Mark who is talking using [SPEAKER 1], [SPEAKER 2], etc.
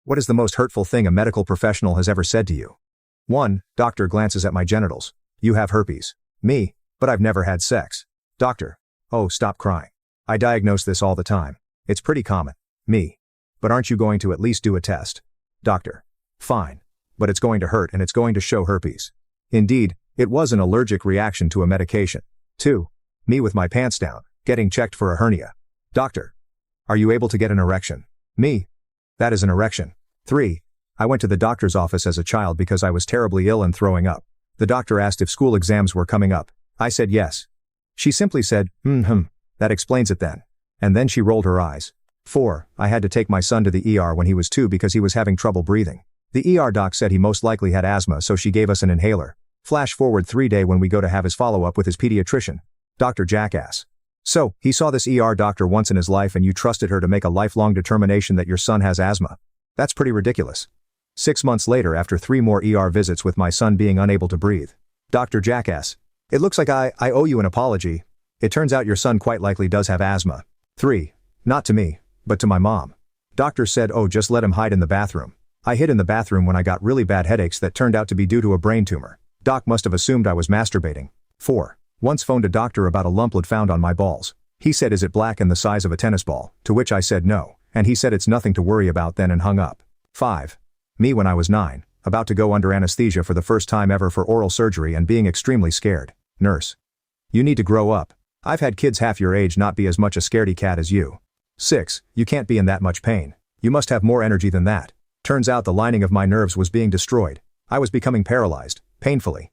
[SPEAKER 1] What is the most hurtful thing a medical professional has ever said to you? 1. Doctor glances at my genitals. You have herpes. Me, but I've never had sex. Doctor. Oh, stop crying. I diagnose this all the time. It's pretty common. Me. But aren't you going to at least do a test? Doctor. Fine. But it's going to hurt and it's going to show herpes. Indeed, it was an allergic reaction to a medication. 2. Me with my pants down, getting checked for a hernia. Doctor. Are you able to get an erection? Me. That is an erection. 3. I went to the doctor's office as a child because I was terribly ill and throwing up. The doctor asked if school exams were coming up. I said yes. She simply said, that explains it then. And then she rolled her eyes. 4. I had to take my son to the ER when he was 2 because he was having trouble breathing. The ER doc said he most likely had asthma, so she gave us an inhaler. Flash forward 3 days when we go to have his follow-up with his pediatrician. Dr. Jackass. So, he saw this ER doctor once in his life and you trusted her to make a lifelong determination that your son has asthma. That's pretty ridiculous. 6 months later, after 3 more ER visits with my son being unable to breathe. Dr. Jackass. It looks like I owe you an apology. It turns out your son quite likely does have asthma. 3. Not to me, but to my mom. Doctor said, oh, just let him hide in the bathroom. I hid in the bathroom when I got really bad headaches that turned out to be due to a brain tumor. Doc must have assumed I was masturbating. 4. Once phoned a doctor about a lumplet found on my balls. He said, is it black and the size of a tennis ball? To which I said no, and he said it's nothing to worry about then and hung up. 5. Me when I was 9, about to go under anesthesia for the first time ever for oral surgery and being extremely scared. Nurse. You need to grow up. I've had kids half your age not be as much a scaredy cat as you. 6. You can't be in that much pain. You must have more energy than that. Turns out the lining of my nerves was being destroyed. I was becoming paralyzed, painfully.